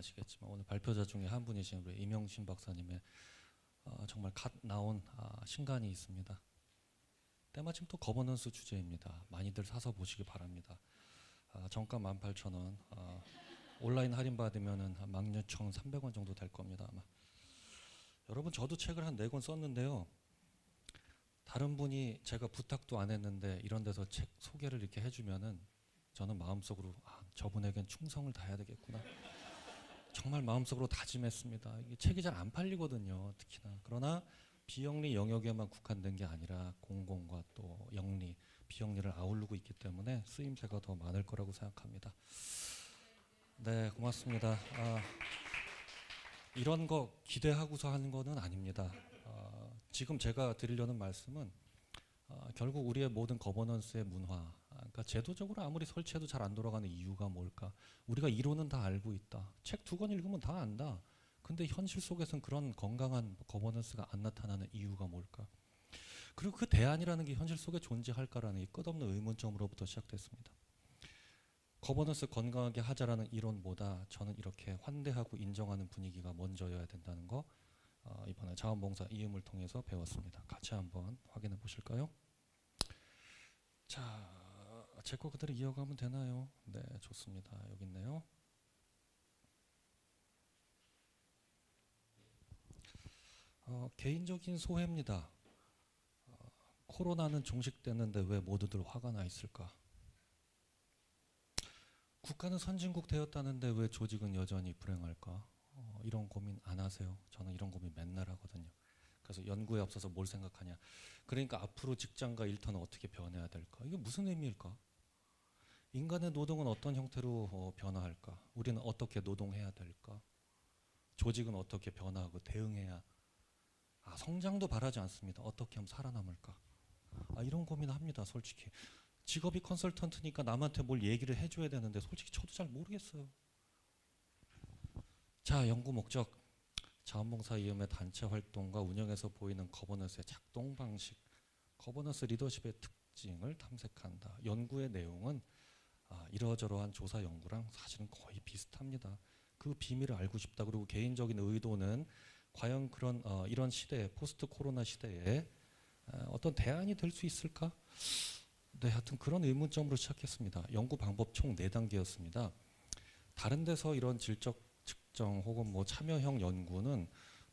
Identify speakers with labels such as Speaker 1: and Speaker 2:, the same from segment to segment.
Speaker 1: 아시겠지만 오늘 발표자 중에 한 분이신 우리 임영신 박사님의 정말 갓 나온 신간이 있습니다. 때마침 또 거버넌스 주제입니다. 많이들 사서 보시기 바랍니다. 정가 18,000원, 온라인 할인 받으면은 16,300원 정도 될 겁니다. 아마. 여러분, 저도 책을 한 4권 썼는데요. 다른 분이 제가 부탁도 안 했는데 이런 데서 책 소개를 이렇게 해주면은 저는 마음속으로 저분에겐 충성을 다해야 되겠구나. 정말 마음속으로 다짐했습니다. 이게 책이 잘 안 팔리거든요, 특히나. 그러나 비영리 영역에만 국한된 게 아니라 공공과 또 영리, 비영리를 아우르고 있기 때문에 쓰임새가 더 많을 거라고 생각합니다. 네, 고맙습니다. 이런 거 기대하고서 하는 거는 아닙니다. 지금 제가 드리려는 말씀은 결국 우리의 모든 거버넌스의 문화, 그러니까 제도적으로 아무리 설치해도 잘 안 돌아가는 이유가 뭘까? 우리가 이론은 다 알고 있다. 책 2권 읽으면 다 안다. 근데 현실 속에서는 그런 건강한 거버넌스가 안 나타나는 이유가 뭘까? 그리고 그 대안이라는 게 현실 속에 존재할까라는 게 끝없는 의문점으로부터 시작됐습니다. 거버넌스 건강하게 하자라는 이론보다 저는 이렇게 환대하고 인정하는 분위기가 먼저여야 된다는 거 이번에 자원봉사 이음을 통해서 배웠습니다. 같이 한번 확인해 보실까요? 자, 제 거 그대로 이어가면 되나요? 네, 좋습니다. 여기 있네요. 개인적인 소회입니다. 코로나는 종식됐는데 왜 모두들 화가 나 있을까? 국가는 선진국 되었다는데 왜 조직은 여전히 불행할까? 이런 고민 안 하세요? 저는 이런 고민 맨날 하거든요. 그래서 연구에 앞서서 뭘 생각하냐? 그러니까 앞으로 직장과 일터는 어떻게 변해야 될까? 이게 무슨 의미일까? 인간의 노동은 어떤 형태로 변화할까? 우리는 어떻게 노동해야 될까? 조직은 어떻게 변화하고 대응해야 성장도 바라지 않습니다. 어떻게 하면 살아남을까? 이런 고민을 합니다. 솔직히. 직업이 컨설턴트니까 남한테 뭘 얘기를 해줘야 되는데 솔직히 저도 잘 모르겠어요. 자, 연구 목적. 자원봉사 이음의 단체 활동과 운영에서 보이는 거버넌스의 작동 방식, 거버넌스 리더십의 특징을 탐색한다. 연구의 내용은 이러저러한 조사 연구랑 사실은 거의 비슷합니다. 그 비밀을 알고 싶다. 그리고 개인적인 의도는 과연 그런 이런 시대에, 포스트 코로나 시대에 어떤 대안이 될 수 있을까? 네, 하여튼 그런 의문점으로 시작했습니다. 연구 방법 총 4단계였습니다. 다른 데서 이런 질적 측정 혹은 뭐 참여형 연구는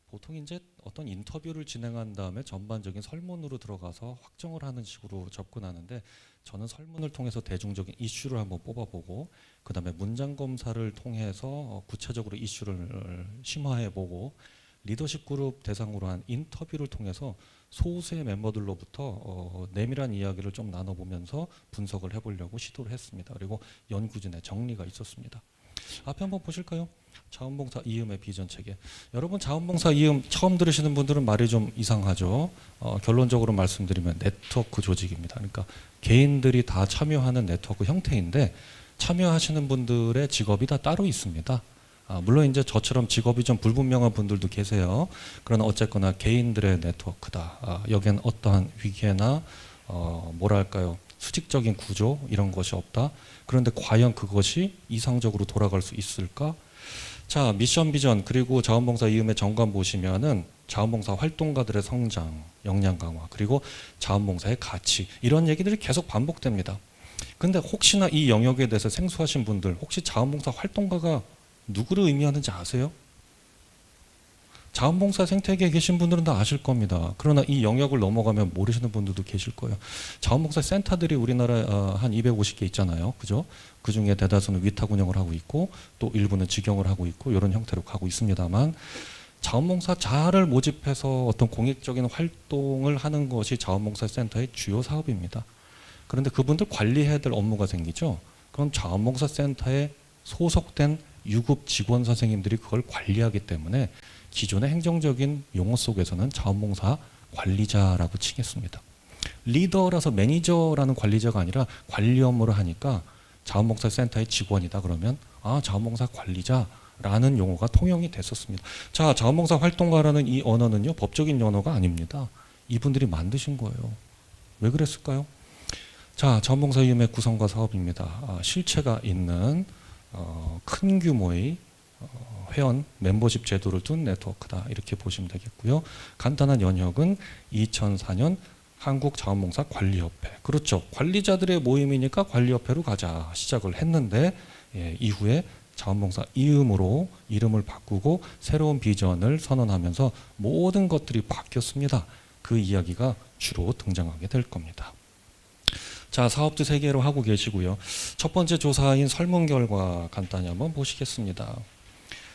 Speaker 1: 보통 이제 어떤 인터뷰를 진행한 다음에 전반적인 설문으로 들어가서 확정을 하는 식으로 접근하는데, 저는 설문을 통해서 대중적인 이슈를 한번 뽑아보고 그 다음에 문장 검사를 통해서 구체적으로 이슈를 심화해보고 리더십 그룹 대상으로 한 인터뷰를 통해서 소수의 멤버들로부터 내밀한 이야기를 좀 나눠보면서 분석을 해보려고 시도를 했습니다. 그리고 연구진의 정리가 있었습니다. 앞에 한번 보실까요? 자원봉사 이음의 비전 체계. 여러분, 자원봉사 이음 처음 들으시는 분들은 말이 좀 이상하죠. 결론적으로 말씀드리면 네트워크 조직입니다. 그러니까 개인들이 다 참여하는 네트워크 형태인데 참여하시는 분들의 직업이 다 따로 있습니다. 물론 이제 저처럼 직업이 좀 불분명한 분들도 계세요. 그러나 어쨌거나 개인들의 네트워크다. 여기엔 어떠한 위계나 뭐랄까요, 수직적인 구조 이런 것이 없다. 그런데 과연 그것이 이상적으로 돌아갈 수 있을까? 자, 미션 비전 그리고 자원봉사 이음의 정관 보시면은 자원봉사 활동가들의 성장, 역량 강화, 그리고 자원봉사의 가치, 이런 얘기들이 계속 반복됩니다. 근데 혹시나 이 영역에 대해서 생소하신 분들, 혹시 자원봉사 활동가가 누구를 의미하는지 아세요? 자원봉사 생태계에 계신 분들은 다 아실 겁니다. 그러나 이 영역을 넘어가면 모르시는 분들도 계실 거예요. 자원봉사 센터들이 우리나라에 한 250개 있잖아요. 그죠? 그 중에 대다수는 위탁 운영을 하고 있고 또 일부는 직영을 하고 있고 이런 형태로 가고 있습니다만, 자원봉사자를 모집해서 어떤 공익적인 활동을 하는 것이 자원봉사 센터의 주요 사업입니다. 그런데 그분들 관리해야 될 업무가 생기죠. 그럼 자원봉사 센터에 소속된 유급 직원 선생님들이 그걸 관리하기 때문에 기존의 행정적인 용어 속에서는 자원봉사 관리자라고 치겠습니다. 리더라서 매니저라는 관리자가 아니라 관리 업무를 하니까 자원봉사 센터의 직원이다 그러면 자원봉사 관리자라는 용어가 통용이 됐었습니다. 자, 자원봉사 활동가라는 이 언어는요, 법적인 언어가 아닙니다. 이분들이 만드신 거예요. 왜 그랬을까요? 자, 자원봉사 이음의 구성과 사업입니다. 실체가 있는 큰 규모의 회원 멤버십 제도를 둔 네트워크다 이렇게 보시면 되겠고요. 간단한 연혁은 2004년 한국자원봉사 관리협회. 그렇죠. 관리자들의 모임이니까 관리협회로 가자 시작을 했는데 이후에 자원봉사 이음으로 이름을 바꾸고 새로운 비전을 선언하면서 모든 것들이 바뀌었습니다. 그 이야기가 주로 등장하게 될 겁니다. 자, 사업도 3개로 하고 계시고요. 첫 번째 조사인 설문 결과 간단히 한번 보시겠습니다.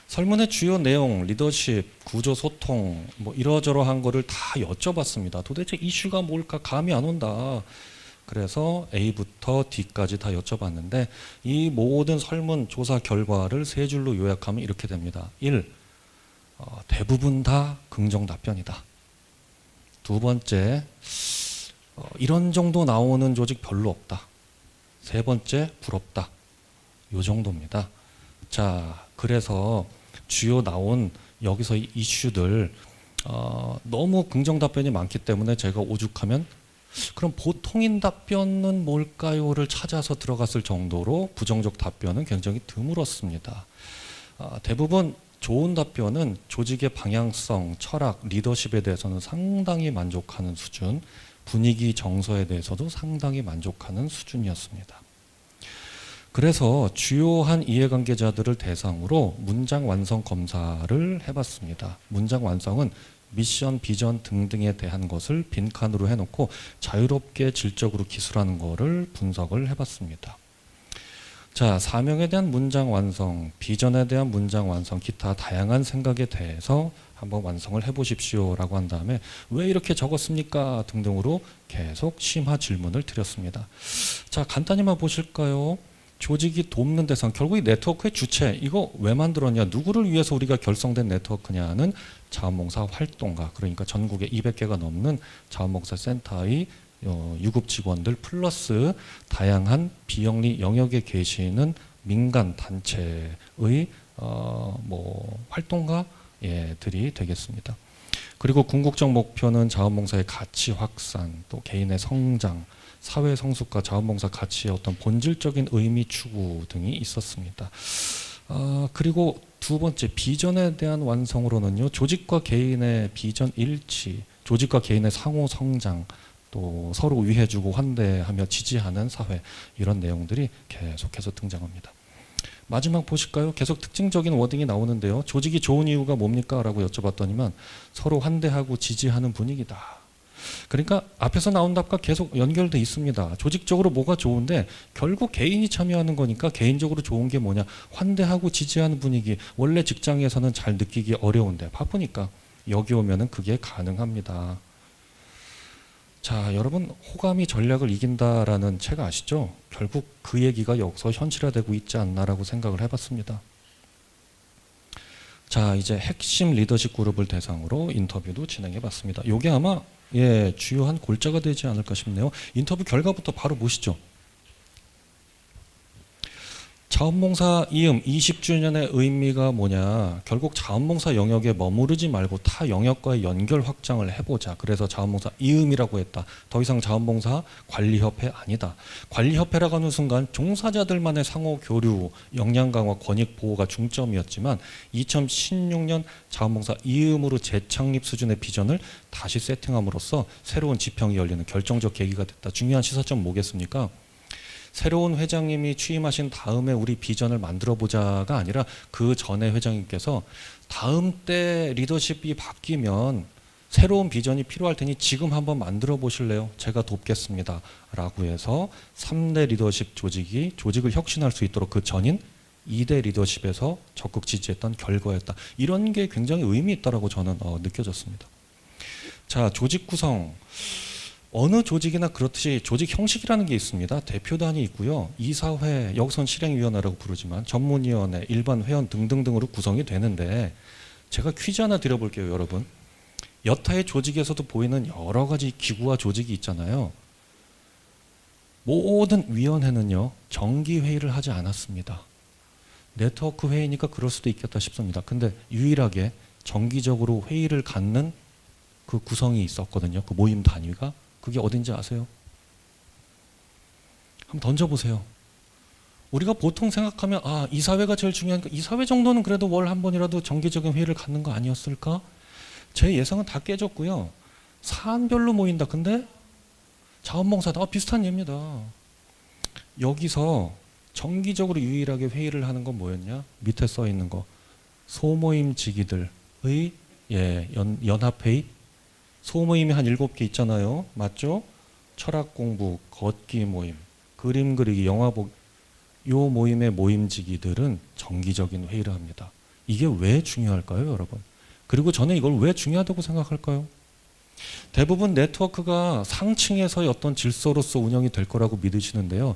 Speaker 1: 설문의 주요 내용, 리더십, 구조 소통, 뭐 이러저러한 거를 다 여쭤봤습니다. 도대체 이슈가 뭘까 감이 안 온다. 그래서 A부터 D까지 다 여쭤봤는데 이 모든 설문 조사 결과를 3줄로 요약하면 이렇게 됩니다. 1. 대부분 다 긍정 답변이다. 두 번째, 이런 정도 나오는 조직 별로 없다. 세 번째, 부럽다. 요 정도입니다. 자, 그래서 주요 나온 여기서 이슈들 너무 긍정 답변이 많기 때문에 제가 오죽하면 그럼 보통인 답변은 뭘까요를 찾아서 들어갔을 정도로 부정적 답변은 굉장히 드물었습니다. 대부분 좋은 답변은 조직의 방향성, 철학, 리더십에 대해서는 상당히 만족하는 수준, 분위기 정서에 대해서도 상당히 만족하는 수준이었습니다. 그래서 주요한 이해관계자들을 대상으로 문장 완성 검사를 해봤습니다. 문장 완성은 미션, 비전 등등에 대한 것을 빈칸으로 해놓고 자유롭게 질적으로 기술하는 것을 분석을 해봤습니다. 자, 사명에 대한 문장 완성, 비전에 대한 문장 완성, 기타 다양한 생각에 대해서 한번 완성을 해보십시오 라고 한 다음에 왜 이렇게 적었습니까? 등등으로 계속 심화 질문을 드렸습니다. 자, 간단히만 보실까요? 조직이 돕는 대상, 결국 이 네트워크의 주체, 이거 왜 만들었냐, 누구를 위해서 우리가 결성된 네트워크냐는 자원봉사 활동가, 그러니까 전국에 200개가 넘는 자원봉사 센터의 유급 직원들 플러스 다양한 비영리 영역에 계시는 민간 단체의 활동가들이 되겠습니다. 그리고 궁극적 목표는 자원봉사의 가치 확산, 또 개인의 성장, 사회 성숙과 자원봉사 가치의 어떤 본질적인 의미 추구 등이 있었습니다. 그리고 두 번째 비전에 대한 완성으로는요, 조직과 개인의 비전 일치, 조직과 개인의 상호 성장, 또 서로 위해주고 환대하며 지지하는 사회, 이런 내용들이 계속해서 등장합니다. 마지막 보실까요? 계속 특징적인 워딩이 나오는데요. 조직이 좋은 이유가 뭡니까? 라고 여쭤봤더니만 서로 환대하고 지지하는 분위기다. 그러니까 앞에서 나온 답과 계속 연결돼 있습니다. 조직적으로 뭐가 좋은데 결국 개인이 참여하는 거니까 개인적으로 좋은 게 뭐냐? 환대하고 지지하는 분위기. 원래 직장에서는 잘 느끼기 어려운데 바쁘니까 여기 오면은 그게 가능합니다. 자, 여러분, 호감이 전략을 이긴다라는 책 아시죠? 결국 그 얘기가 여기서 현실화되고 있지 않나라고 생각을 해봤습니다. 자, 이제 핵심 리더십 그룹을 대상으로 인터뷰도 진행해봤습니다. 이게 아마 주요한 골자가 되지 않을까 싶네요. 인터뷰 결과부터 바로 보시죠. 자원봉사 이음 20주년의 의미가 뭐냐, 결국 자원봉사 영역에 머무르지 말고 타 영역과의 연결 확장을 해보자. 그래서 자원봉사 이음이라고 했다. 더 이상 자원봉사 관리협회 아니다. 관리협회라고 하는 순간 종사자들만의 상호 교류, 역량 강화, 권익 보호가 중점이었지만 2016년 자원봉사 이음으로 재창립 수준의 비전을 다시 세팅함으로써 새로운 지평이 열리는 결정적 계기가 됐다. 중요한 시사점 뭐겠습니까? 새로운 회장님이 취임하신 다음에 우리 비전을 만들어보자가 아니라 그 전에 회장님께서 다음 때 리더십이 바뀌면 새로운 비전이 필요할 테니 지금 한번 만들어 보실래요? 제가 돕겠습니다. 라고 해서 3대 리더십 조직을 혁신할 수 있도록 그 전인 2대 리더십에서 적극 지지했던 결과였다. 이런 게 굉장히 의미 있다라고 저는 느껴졌습니다. 자, 조직 구성. 어느 조직이나 그렇듯이 조직 형식이라는 게 있습니다. 대표단이 있고요. 이사회, 여기선 실행위원회라고 부르지만 전문위원회, 일반 회원 등등등으로 구성이 되는데 제가 퀴즈 하나 드려볼게요, 여러분. 여타의 조직에서도 보이는 여러 가지 기구와 조직이 있잖아요. 모든 위원회는요, 정기회의를 하지 않았습니다. 네트워크 회의니까 그럴 수도 있겠다 싶습니다. 근데 유일하게 정기적으로 회의를 갖는 그 구성이 있었거든요. 그 모임 단위가. 그게 어딘지 아세요? 한번 던져보세요. 우리가 보통 생각하면 이사회가 제일 중요하니까 이사회 정도는 그래도 월 한 번이라도 정기적인 회의를 갖는 거 아니었을까? 제 예상은 다 깨졌고요. 사안별로 모인다. 근데 자원봉사다. 비슷한 예입니다. 여기서 정기적으로 유일하게 회의를 하는 건 뭐였냐? 밑에 써 있는 거. 소모임 지기들의 연합회의. 소모임이 한 7개 있잖아요. 맞죠? 철학 공부, 걷기 모임, 그림 그리기, 영화 보기. 요 모임의 모임지기들은 정기적인 회의를 합니다. 이게 왜 중요할까요, 여러분? 그리고 저는 이걸 왜 중요하다고 생각할까요? 대부분 네트워크가 상층에서의 어떤 질서로서 운영이 될 거라고 믿으시는데요.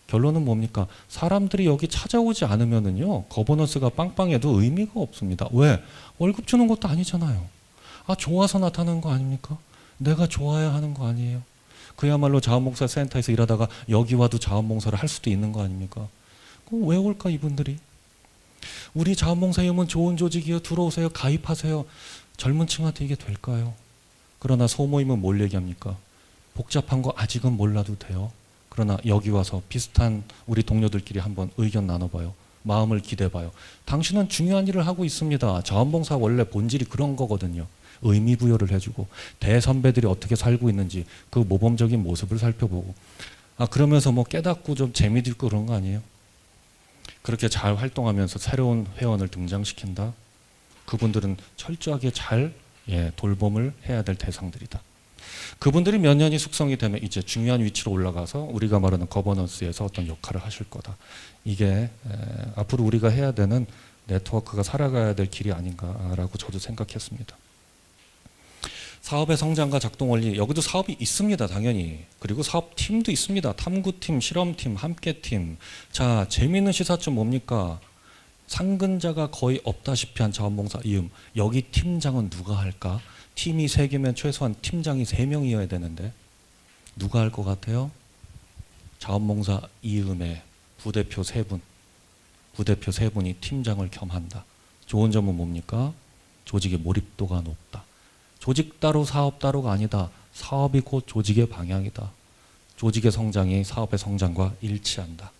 Speaker 1: 결론은 뭡니까? 사람들이 여기 찾아오지 않으면은요, 거버넌스가 빵빵해도 의미가 없습니다. 왜? 월급 주는 것도 아니잖아요. 좋아서 나타나는 거 아닙니까? 내가 좋아야 하는 거 아니에요? 그야말로 자원봉사 센터에서 일하다가 여기 와도 자원봉사를 할 수도 있는 거 아닙니까? 그럼 왜 올까 이분들이? 우리 자원봉사위원은 좋은 조직이요. 들어오세요. 가입하세요. 젊은 층한테 이게 될까요? 그러나 소모임은 뭘 얘기합니까? 복잡한 거 아직은 몰라도 돼요. 그러나 여기 와서 비슷한 우리 동료들끼리 한번 의견 나눠봐요. 마음을 기대봐요. 당신은 중요한 일을 하고 있습니다. 자원봉사 원래 본질이 그런 거거든요. 의미 부여를 해주고 대선배들이 어떻게 살고 있는지 그 모범적인 모습을 살펴보고 그러면서 뭐 깨닫고 좀 재미도 있고 그런 거 아니에요? 그렇게 잘 활동하면서 새로운 회원을 등장시킨다. 그분들은 철저하게 잘 돌봄을 해야 될 대상들이다. 그분들이 몇 년이 숙성이 되면 이제 중요한 위치로 올라가서 우리가 말하는 거버넌스에서 어떤 역할을 하실 거다. 이게 앞으로 우리가 해야 되는 네트워크가 살아가야 될 길이 아닌가라고 저도 생각했습니다. 사업의 성장과 작동 원리, 여기도 사업이 있습니다. 당연히. 그리고 사업팀도 있습니다. 탐구팀, 실험팀, 함께팀. 자, 재미있는 시사점 뭡니까? 상근자가 거의 없다시피 한 자원봉사 이음. 여기 팀장은 누가 할까? 팀이 3개면 최소한 팀장이 3명이어야 되는데 누가 할 것 같아요? 자원봉사 이음의 부대표 3분. 부대표 3분이 팀장을 겸한다. 좋은 점은 뭡니까? 조직의 몰입도가 높다. 조직 따로 사업 따로가 아니다. 사업이 곧 조직의 방향이다. 조직의 성장이 사업의 성장과 일치한다.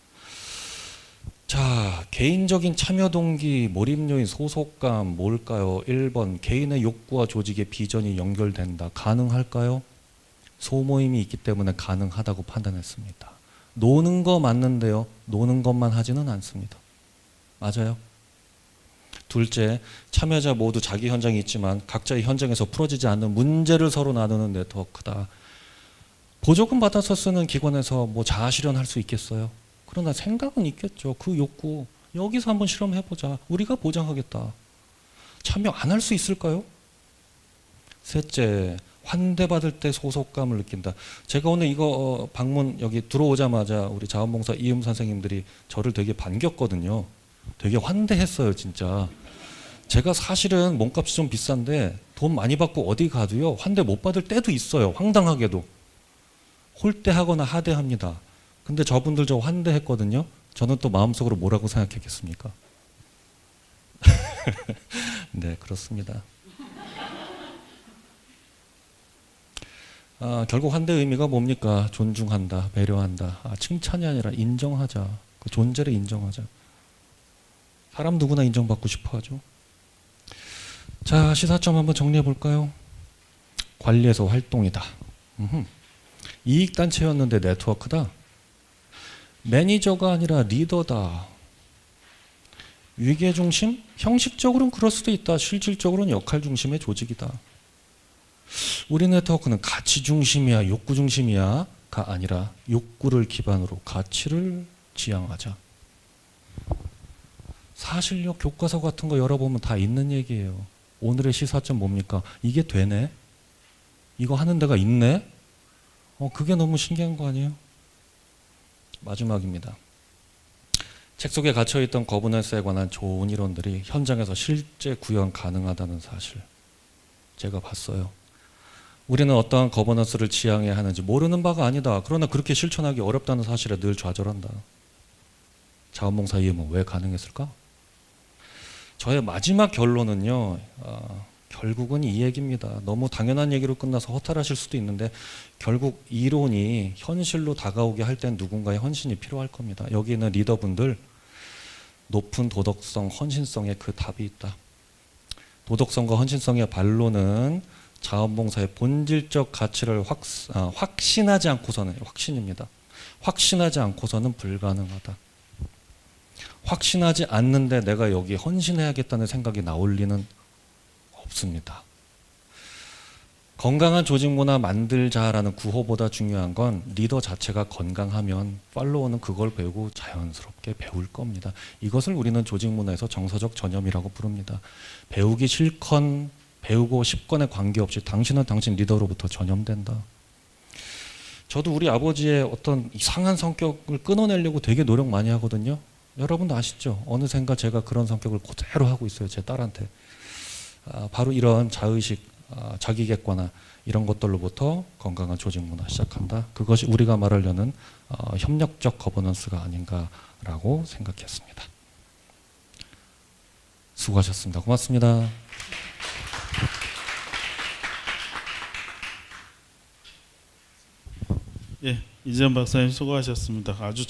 Speaker 1: 자, 개인적인 참여 동기, 몰입 요인, 소속감 뭘까요? 1번, 개인의 욕구와 조직의 비전이 연결된다. 가능할까요? 소모임이 있기 때문에 가능하다고 판단했습니다. 노는 거 맞는데요. 노는 것만 하지는 않습니다. 맞아요? 둘째, 참여자 모두 자기 현장이 있지만 각자의 현장에서 풀어지지 않는 문제를 서로 나누는 네트워크다. 보조금 받아서 쓰는 기관에서 뭐 자아 실현할 수 있겠어요? 그러나 생각은 있겠죠. 그 욕구 여기서 한번 실험해보자. 우리가 보장하겠다. 참여 안 할 수 있을까요? 셋째, 환대받을 때 소속감을 느낀다. 제가 오늘 이거 방문 여기 들어오자마자 우리 자원봉사 이음 선생님들이 저를 되게 반겼거든요. 되게 환대했어요, 진짜. 제가 사실은 몸값이 좀 비싼데 돈 많이 받고 어디 가도요 환대 못 받을 때도 있어요. 황당하게도. 홀대하거나 하대합니다. 근데 저분들 저 환대했거든요. 저는 또 마음속으로 뭐라고 생각했겠습니까? 네, 그렇습니다. 결국 환대의 의미가 뭡니까? 존중한다, 배려한다. 칭찬이 아니라 인정하자. 그 존재를 인정하자. 사람 누구나 인정받고 싶어 하죠. 자, 시사점 한번 정리해 볼까요? 관리에서 활동이다. 이익단체였는데 네트워크다. 매니저가 아니라 리더다. 위계중심? 형식적으로는 그럴 수도 있다. 실질적으로는 역할 중심의 조직이다. 우리 네트워크는 가치 중심이야, 욕구 중심이야가 아니라 욕구를 기반으로 가치를 지향하자. 사실력 교과서 같은 거 열어보면 다 있는 얘기예요. 오늘의 시사점 뭡니까? 이게 되네? 이거 하는 데가 있네? 그게 너무 신기한 거 아니에요? 마지막입니다. 책 속에 갇혀있던 거버넌스에 관한 좋은 이론들이 현장에서 실제 구현 가능하다는 사실 제가 봤어요. 우리는 어떠한 거버넌스를 지향해야 하는지 모르는 바가 아니다. 그러나 그렇게 실천하기 어렵다는 사실에 늘 좌절한다. 자원봉사 이음은 왜 가능했을까? 저의 마지막 결론은요. 결국은 이 얘기입니다. 너무 당연한 얘기로 끝나서 허탈하실 수도 있는데 결국 이론이 현실로 다가오게 할 땐 누군가의 헌신이 필요할 겁니다. 여기 있는 리더분들 높은 도덕성, 헌신성에 그 답이 있다. 도덕성과 헌신성의 반론은 자원봉사의 본질적 가치를 확신하지 않고서는, 확신입니다. 확신하지 않고서는 불가능하다. 확신하지 않는데 내가 여기 헌신해야겠다는 생각이 나올 리는 없습니다. 건강한 조직 문화 만들자라는 구호보다 중요한 건 리더 자체가 건강하면 팔로워는 그걸 배우고 자연스럽게 배울 겁니다. 이것을 우리는 조직 문화에서 정서적 전염이라고 부릅니다. 배우기 싫건 배우고 싶건에 관계없이 당신은 당신 리더로부터 전염된다. 저도 우리 아버지의 어떤 이상한 성격을 끊어내려고 되게 노력 많이 하거든요. 여러분도 아시죠? 어느샌가 제가 그런 성격을 그대로 하고 있어요. 제 딸한테. 바로 이런 자의식, 자기 객관화 이런 것들로부터 건강한 조직 문화 시작한다. 그것이 우리가 말하려는 협력적 거버넌스가 아닌가라고 생각했습니다. 수고하셨습니다. 고맙습니다.
Speaker 2: 예, 이재현 박사님 수고하셨습니다. 아주